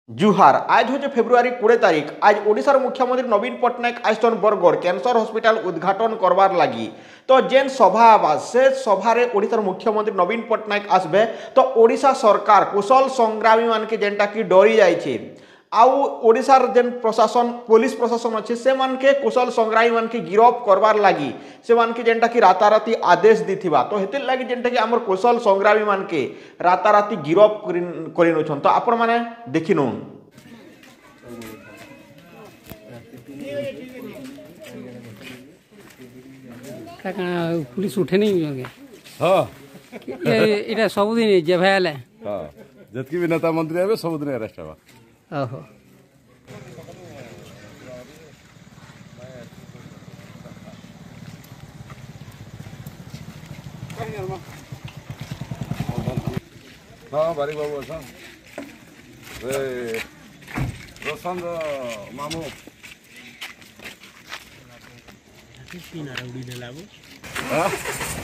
जुहार आज हूँ फेब्रुआरी 20 तारीख। आज ओडिशार मुख्यमंत्री नवीन पट्टनायक आइसन बरगढ़ कैंसर हॉस्पिटल उद्घाटन करवार लगी। तो जेन सभा आवा से सभारे ओडिशार मुख्यमंत्री नवीन पट्टनायक आसबे। तो ओडिशा सरकार कुशल संग्रामी मान के जेनटा कि डरी जाइए आउ ओडिशार जेन प्रशासन पुलिस प्रशासन अच्छे से मान के कुशल संग्रामी मान के गिरफ करवार लगी से मान के जेनटा कि राताराती आदेश दीथिबा। तो हेतिर लगी जेनटा कि हमर कुशल संग्रामी मान के राताराती गिरफ करिनछन। तो आपण माने देखिनु पुलिस उठे नहीं हाँ ये सबुदिन जे भाई हाँ जतकी भी नेता मंत्री आवे सबुदिन अरेस्ट हवा। ओहो हाँ बारिक बाबू अच्छा रे रोशन मामू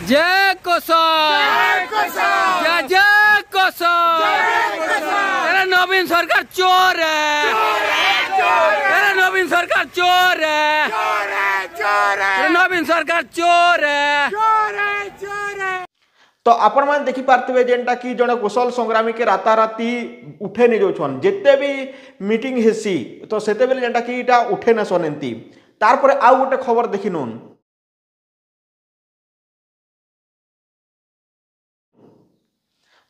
जय कोसल जय कोसल तेरा नवीन सरकार चोर है तेरा नवीन सरकार चोर है तेरा नवीन सरकार चोर है। तो आपण मैंने देखी पार्थिवे जेनटा कि जड़े कुशल संग्रामी के राताराती उठे नहीं जाऊन जिते भी मीटिंग हेसी तो सेते बेले जेनटा कि इटा उठे न सनती। तारपरे आउ गोटे खबर देखी नून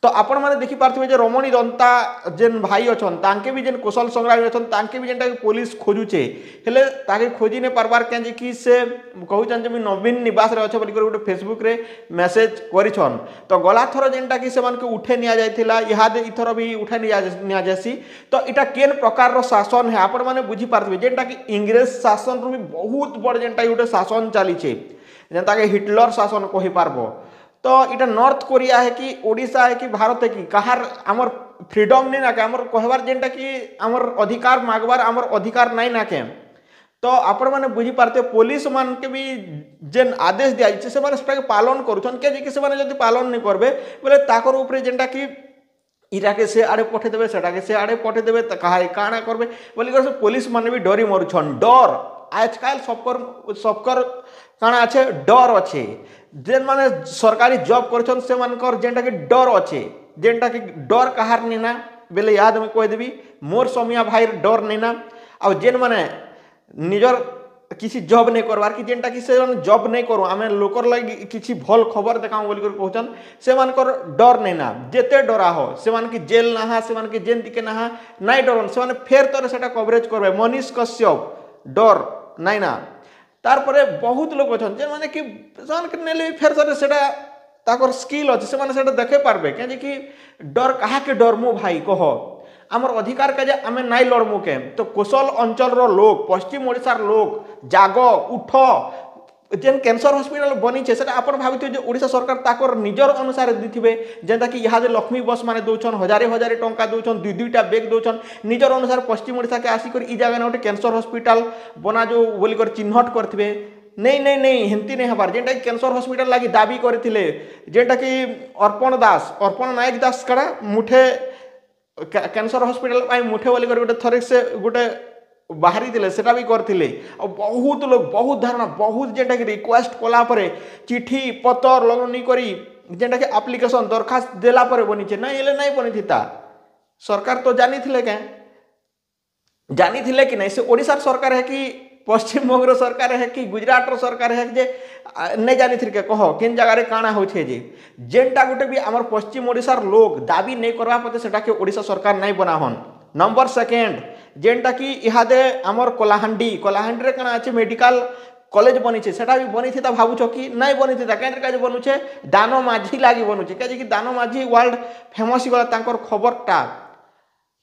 तो आपण मैंने देखी पार्थिवे जे रमणी दंता जेन भाई अछन तांके भी जेन कुशल संग्रामी अछन तांके भी जेनटा पुलिस खोजुचे हेले ताके खोजी ने पारबार के कि से कहउछन जे मी नवीन निवास रे अछ बोली कर गोटे फेसबुक रे मेसेज करिछन। तो गला थरो जेनटा कि से मान के उठे निया जायथिला इहादे इथरो भी उठे निया जासी। तो इटा केन प्रकार रो शासन है आपण माने बुझी पारथिवे जेनटा कि इंग्रेज शासन रो भी बहुत बड़ जेनटा गोटे शासन चली छे जेनटा के हिटलर शासन कहि पारबो। तो इटा नॉर्थ कोरिया है कि ओडिशा है कि भारत है कि कहार आमर फ्रीडम नहीं ना के आमर कहबार जेनटा कि आमर अधिकार मागबार आमर अधिकार नहीं ना के। तो आपण माने बुझी पारते पुलिस मान के भी जेन आदेश दिया जाय से माने सेटा के पालन करूछन के जे कि से माने जदी पालन नहीं करबे बोले ताकर ऊपर जेनटा कि इरा के से आड़े पठे देबे सेटा के से आड़े पठे देबे त कहाय काना करबे बोली कर पुलिस माने भी डरी मरुछन। डर आजकल सबकर काना अच्छे डर अच्छे जेन माने सरकारी जॉब करछन से मानकर जेनटा कि डर अच्छे जेनटा कि डर कहार नहीं ना बेले याद में कह देवी मोर समिया भाई डर नहीं ना आ जेन माने निजर किसी जॉब नहीं करवार कि जेनटा कि से जॉब नहीं करूँ आम लोकर लगी किसी भल खबर देखाऊँ बोल कर कहन से मानकर डर नहीं ना जेते डरा हो से मान कि जेल नहा से मान कि जेन दिके नहा नहीं डरन से माने फेर तर सेटा कवरेज करबे मनीष कश्यप डर नहीं ना। तारपरे बहुत लोग अच्छे जे माने कि नेले फेर सर सेटा ताकर स्किल अच्छे से माने सेटा देखे पारबे क्या कि डर कहा के डरमु भाई कह आमर अधिकार का जे आमे नाई लड़मु के। तो कुशल अंचल रो लोग पश्चिम ओडिशार लोग जाग उठ जेन कैंसर हॉस्पिटल बनी छे सेटा आपण भाबिथिबे जे ओडिशा सरकार ताकर निजर अनुसार दिथिबे जेंता कि इहादे लक्ष्मी बस माने दउछन हजारे हजारे टंका दउछन दुई दुईटा बैग दउछन निजर अनुसार पश्चिम ओडिशा के आसी कर ई जगह ने गोटे कैंसर हॉस्पिटल बना जो बोली कर चिन्हट करथिबे नहीं नहीं नहीं हेंती नहीं हबार जेंटा कि कैंसर हॉस्पिटल लागी दाबी करथिले जेंटा कि अर्पण नायक दास कड़ा मुठे कैंसर हॉस्पिटल पाई मुठे बोली कर गोटे थरे से गोटे बाहरी थे सेटा भी करते बहुत लोग बहुत धारणा बहुत जेनटा कि रिक्वेस्ट कला परे चिठी पतर लगनी करी जेनटा कि एप्लिकेशन दरखास्त देला परे बनी छे नहीं एले नहीं बनी था सरकार तो जानी थिले के जानी थिले कि नहीं से ओडिशा सरकार है कि पश्चिम बंग सरकार है कि गुजरात सरकार है जे नहीं जानी थी के कह किन जगह रे काना होछे जे जेनटा गोटे भी आमर पश्चिम ओडिशार लोग दाबी नहीं करवा पते सेटा के ओडिशा सरकार नहीं बनाहन। नंबर सेकेंड जेनटा कि इहादे आमर कलाहांडी रे काना अच्छे मेडिकल कॉलेज बनी छे सेटा भी बनी थी भावुछ कि नहीं बनी थी कहीं बनुचे दानो माझी लगी बनुचे कहीं दानो माझी वर्ल्ड फेमस गला तांकर खबरटा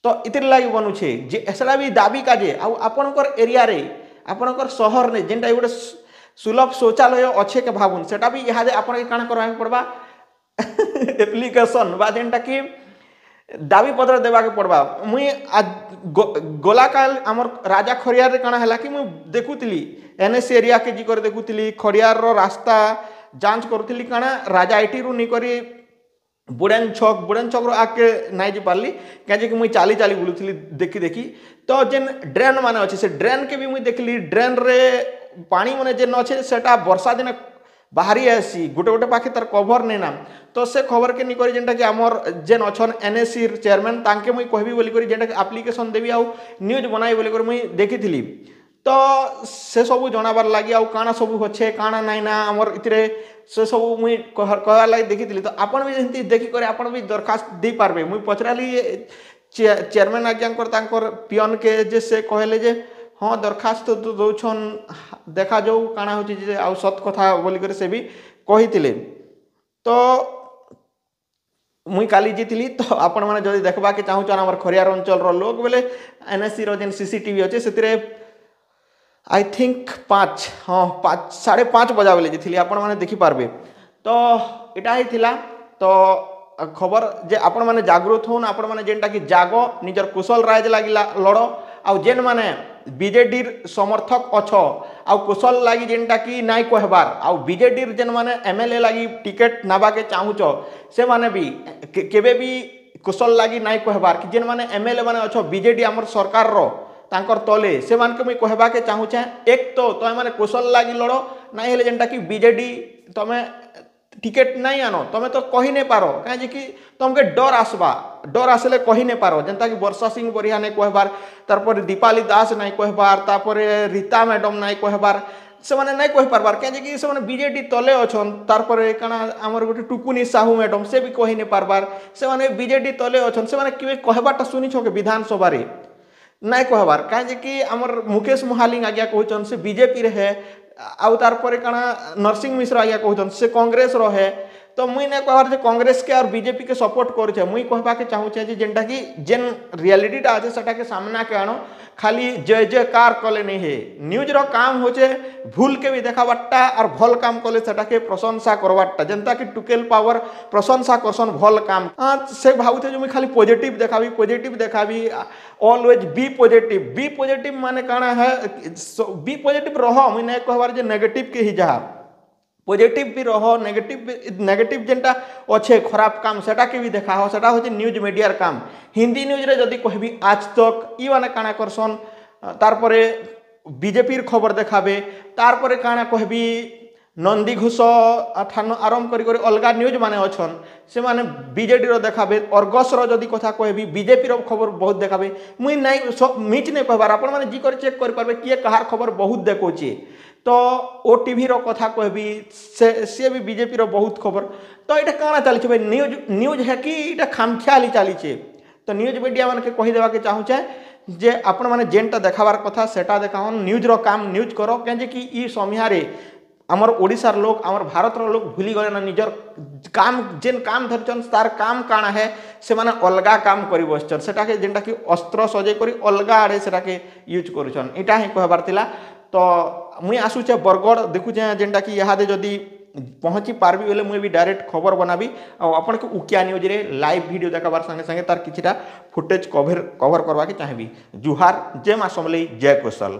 तो इतिर लगी बनुचे जे सेटा भी दाबी काजे आपणकर एरिया रे आपणकर शहर ने जेनटा गोटे सुलभ शौचालय अच्छे के भावुन सेटा भी इहादे आपण के काना करबा पड़बा एप्लिकेशन बा जेनटा कि दाबी पत्र देवा के पड़बा। मुई गला काल आमर राजा खरियार रे काना हला कि मुई देखुतली एनएस एरिया के जी कर देखुतली खरियार रो रास्ता जांच करुतली काना राजा आईटी रु नी करी बुड़ान छक आगे नाई जी पार्ली क्या मुई चाली चाली बुलूली देखी देखी तो जेन ड्रेन मान अच्छे से ड्रेन के भी मुई देखली ड्रेन रे पानी मैंने जेन अच्छे सेटा वर्षा दिन बाहरी आसी गोटे गोटे पाखे तार कभर नहीं ना तो से खबर के निकरी जेनटा कि आमर जेन अच्छन एनएससी चेयरमैन तांके मुई कहबी बोली जेनटा कि एप्लिकेशन देवी आउ न्यूज बनाई बोली मुई देखी तो से सब जनाबार लगी आउ काना सब अच्छे काना नाई ना आमर इतरे से सब मुई कहवार लगी देखी तो आपन भी जमी देखिक आपन भी दरखास्त दे पारबे मुई पचराली चेयरमैन आज्ञाकर पियन के जे से कहले जे हाँ दरखास्त तो दौन देखा जाऊ काना हो आ सत कथा बोलिक से भी कही तो मुई काली जीतली तो आपण मैंने जब देखा के चाहून आम खरियार अंचल लोक बोले एनएससी जेन सीसीटीवी अच्छे से आई थिंक 5 हाँ 5:30 बजा बेले जी आपण मैंने देखिपारे तो यहाँ तो खबर जे आपण मैंने जागृत होन आपण मैंने जेनटा कि जाग निजर कुशल राज लगी लड़ आउ जेन माने बीजेडी समर्थक अच्छ आउ कुशल लगी जेनटा कि नाई कहबार आउ बीजेडी जेन माने एमएलए लगी टिकेट नाबा के चाहूच से माने भी केबे भी कुशल लगी नाई कहबार कि जेन माने एमएलए माने अच्छ बीजेडी आमर सरकार रो तांकर तले से मान के मुई कहबा के चाहूचे एक तो तुम मैंने कुशल लगी लड़ नाई हेले जेनटा कि बीजेडी तमें टिकेट नहीं आनो तुम्हें तो कही नहीं पारो कहीं कि तुमके डर आसबा डर आसले कही नहीं पारो जनता कि वर्षा सिंह बरिया नहीं कहबार तारपर दीपाली दास नहीं कहबार तापर रीता मैडम नहीं कहबार से माने नहीं कहि पारबार कहीं कि से माने बीजेडी तले अच्छन तारपर काना आमर गोटे टुकुनी साहू मैडम से भी कही नहीं पारबार से माने बीजेडी तले अच्छन से माने किवे कहबाटा सुनी छके विधानसभा रे नहीं कहबार कहीं कि आमर मुकेश महालिंग आज्ञा कहचन से बीजेपी रे है आउ तारपर काना नरसिंह मिश्र आज्ञा कहचन से कांग्रेस रो है तो मुई नहीं कहबार जे कांग्रेस के और बीजेपी के सपोर्ट करे मुई कहबा के चाहूचे जे जेनटा कि जेन रियलिटीटा अच्छे सेटा के सामना के आनो खाली जय जयकार कले नहीं है न्यूज रो काम होचे भूल के भी देखाबाटा और भल काम कले सेटा के प्रशंसा करवाटा जनता कि टुकेल पावर प्रशंसा करसन भल काम से भावुथे जो मुई खाली पॉजिटिव देखाबी ऑलवेज बी पॉजिटिव माने काना है बी पॉजिटिव रहो मुई नहीं कहबार जे नेगेटिव के ही जहा पॉजिटिव भी रहो नेगेटिव जेनटा अच्छे खराब काम सेटा के भी देखा हो सेटा होचे न्यूज मीडियार काम हिंदी न्यूज रे जदि कहबी आज तक ई माने काना करसन तारपरे बीजेपी खबर देखाबे तारपरे काना कहबी नंदी घोष ठान आरंभ करी अलगा न्यूज माने अच्छन से माने बीजेडी रो देखाबे अर्गस रो जदि कथा कहबी बीजेपी रो खबर बहुत देखाबे मुई नहीं सब मिच नहीं कहबार आपण माने जी कर चेक कर पारबे किए कहार खबर बहुत देखोचे तो ओटीवी रो कथा कहबी से भी बीजेपी रो बहुत खबर तो ये काना चली भाई न्यूज है कि ये खामखियाली चली तो न्यूज मीडिया मान के कहीदेवा के चाहूचे जे आपण माने जेनटा देखाबार कथा सेटा देखाओन न्यूज रो काम न्यूज करो कहीं कि ई समियारे आमर ओडिशार लोग आमर भारत रो लोग भूली गले ना निजर काम जेन काम धरचन तार काम काना है से माने अलगा काम करी बसचन सेटा के जेनटा कि अस्त्र सजे करी अलगा आड़े सेटा के यूज करूछन इटा ही कहबार तिला तो मुई आसुचे बरगढ़ देखुचे जेनटा कि इहादे जदि पहुँची पार्बी बोले मुई भी डायरेक्ट खबर बनाबी आपन के उकिया न्यूज रे लाइव वीडियो देखाबार संगे संगे तार किछिटा फुटेज कवर करवा के चाहेबी जुहार जय मां समलेई जय कुशल।